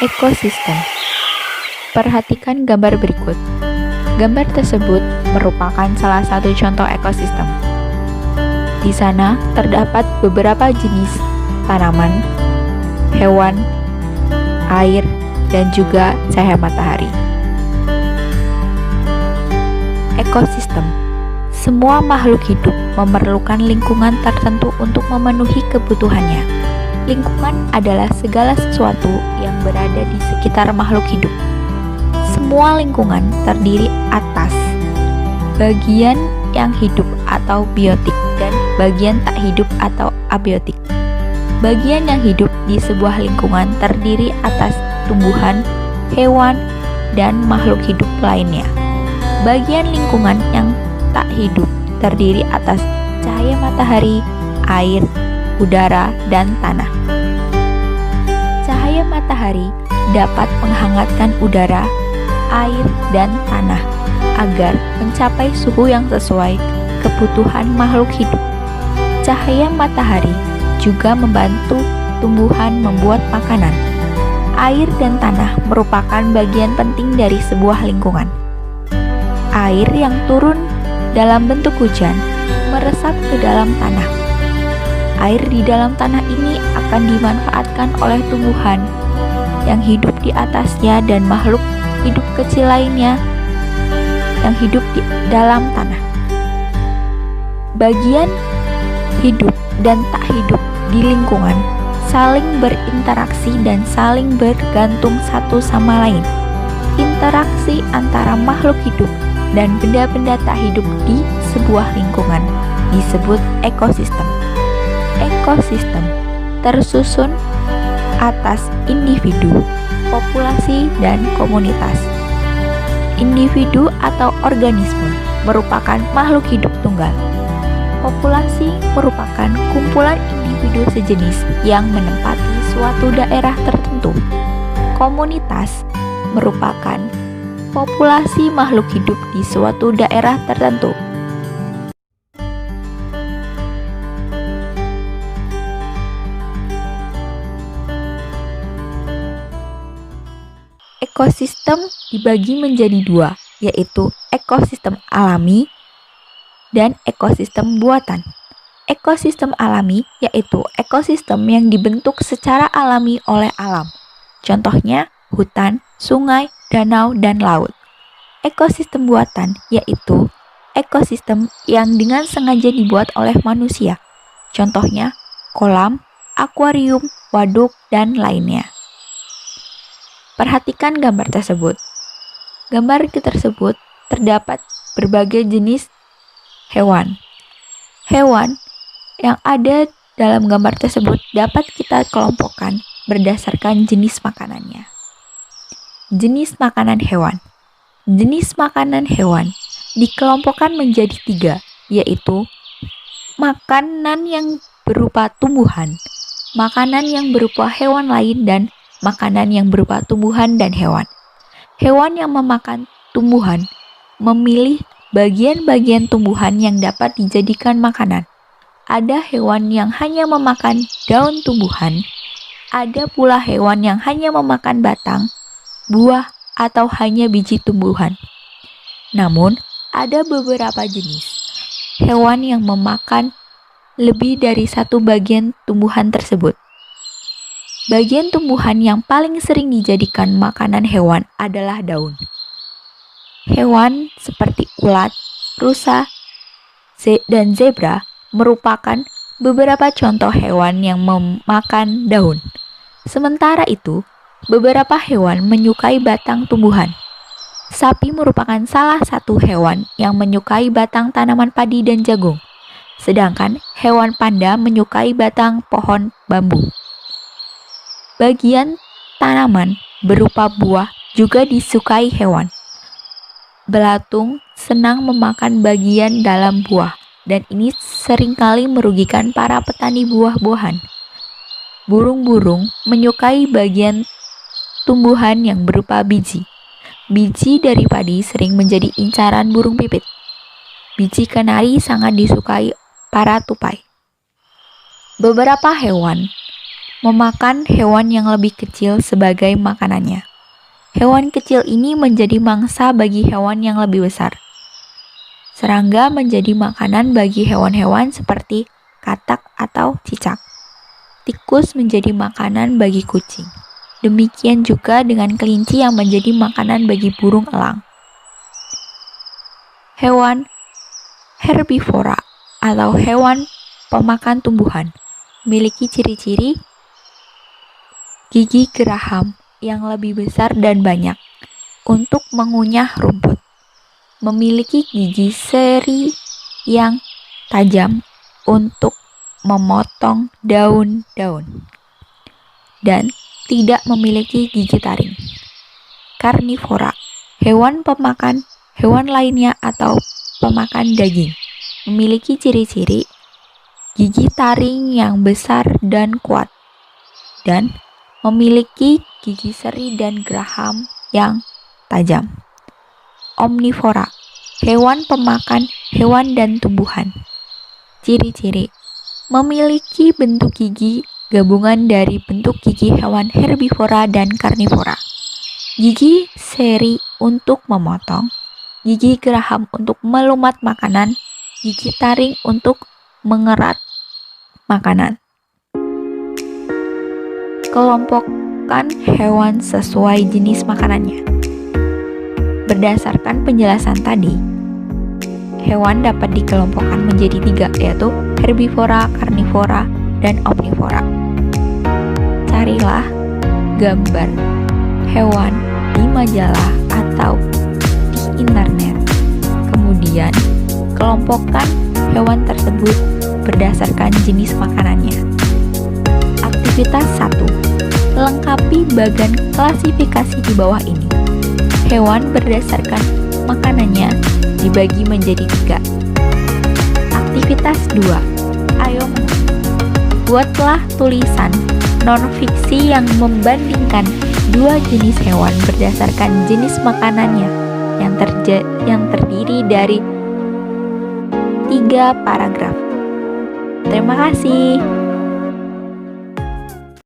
Ekosistem. Perhatikan gambar berikut. Gambar tersebut merupakan salah satu contoh ekosistem. Di sana terdapat beberapa jenis tanaman, hewan, air, dan juga cahaya matahari. Ekosistem. Semua makhluk hidup memerlukan lingkungan tertentu untuk memenuhi kebutuhannya. Lingkungan adalah segala sesuatu yang berada di sekitar makhluk hidup. Semua lingkungan terdiri atas bagian yang hidup atau biotik dan bagian tak hidup atau abiotik. Bagian yang hidup di sebuah lingkungan terdiri atas tumbuhan, hewan, dan makhluk hidup lainnya. Bagian lingkungan yang tak hidup terdiri atas cahaya matahari, air, udara, dan tanah. Cahaya matahari dapat menghangatkan udara, air, dan tanah agar mencapai suhu yang sesuai kebutuhan makhluk hidup. Cahaya matahari juga membantu tumbuhan membuat makanan. Air dan tanah merupakan bagian penting dari sebuah lingkungan. Air yang turun dalam bentuk hujan meresap ke dalam tanah. Air di dalam tanah ini akan dimanfaatkan oleh tumbuhan yang hidup di atasnya dan makhluk hidup kecil lainnya yang hidup di dalam tanah. Bagian hidup dan tak hidup di lingkungan saling berinteraksi dan saling bergantung satu sama lain. Interaksi antara makhluk hidup dan benda-benda tak hidup di sebuah lingkungan disebut ekosistem. Ekosistem tersusun atas individu, populasi, dan komunitas. Individu atau organisme merupakan makhluk hidup tunggal. Populasi merupakan kumpulan individu sejenis yang menempati suatu daerah tertentu. Komunitas merupakan populasi makhluk hidup di suatu daerah tertentu. Ekosistem dibagi menjadi dua, yaitu ekosistem alami dan ekosistem buatan. Ekosistem alami yaitu ekosistem yang dibentuk secara alami oleh alam. Contohnya hutan, sungai, danau, dan laut. Ekosistem buatan yaitu ekosistem yang dengan sengaja dibuat oleh manusia. Contohnya kolam, akuarium, waduk, dan lainnya. Perhatikan gambar tersebut. Gambar tersebut terdapat berbagai jenis hewan. Hewan yang ada dalam gambar tersebut dapat kita kelompokkan berdasarkan jenis makanannya. Jenis makanan hewan. Jenis makanan hewan dikelompokkan menjadi 3, yaitu makanan yang berupa tumbuhan, makanan yang berupa hewan lain, dan makanan yang berupa tumbuhan dan hewan. Hewan yang memakan tumbuhan memilih bagian-bagian tumbuhan yang dapat dijadikan makanan. Ada hewan yang hanya memakan daun tumbuhan, ada pula hewan yang hanya memakan batang, buah, atau hanya biji tumbuhan. Namun, ada beberapa jenis hewan yang memakan lebih dari satu bagian tumbuhan tersebut. Bagian tumbuhan yang paling sering dijadikan makanan hewan adalah daun. Hewan seperti ulat, rusa, dan zebra merupakan beberapa contoh hewan yang memakan daun. Sementara itu, beberapa hewan menyukai batang tumbuhan. Sapi merupakan salah satu hewan yang menyukai batang tanaman padi dan jagung. Sedangkan hewan panda menyukai batang pohon bambu. Bagian tanaman berupa buah juga disukai hewan. Belatung senang memakan bagian dalam buah, dan ini seringkali merugikan para petani buah-buahan. Burung-burung menyukai bagian tumbuhan yang berupa biji. Biji dari padi sering menjadi incaran burung pipit. Biji kenari sangat disukai para tupai. Beberapa hewan memakan hewan yang lebih kecil sebagai makanannya. Hewan kecil ini menjadi mangsa bagi hewan yang lebih besar. Serangga menjadi makanan bagi hewan-hewan seperti katak atau cicak. Tikus menjadi makanan bagi kucing. Demikian juga dengan kelinci yang menjadi makanan bagi burung elang. Hewan herbivora atau hewan pemakan tumbuhan memiliki ciri-ciri gigi geraham yang lebih besar dan banyak untuk mengunyah rumput. Memiliki gigi seri yang tajam untuk memotong daun-daun dan tidak memiliki gigi taring. Karnivora, hewan pemakan hewan lainnya atau pemakan daging, memiliki ciri-ciri gigi taring yang besar dan kuat dan memiliki gigi seri dan geraham yang tajam. Omnivora, hewan pemakan hewan dan tumbuhan. Ciri-ciri: memiliki bentuk gigi gabungan dari bentuk gigi hewan herbivora dan karnivora. Gigi seri untuk memotong, gigi geraham untuk melumat makanan, gigi taring untuk mengerat makanan. Kelompokkan hewan sesuai jenis makanannya. Berdasarkan penjelasan tadi, hewan dapat dikelompokkan menjadi 3, yaitu herbivora, karnivora, dan omnivora. Carilah gambar hewan di majalah atau di internet. Kemudian, kelompokkan hewan tersebut berdasarkan jenis makanannya. Aktivitas 1. Lengkapi bagan klasifikasi di bawah ini. Hewan berdasarkan makanannya dibagi menjadi 3. Aktivitas 2. Ayo buatlah tulisan non-fiksi yang membandingkan 2 jenis hewan berdasarkan jenis makanannya yang terdiri dari 3 paragraf. Terima kasih.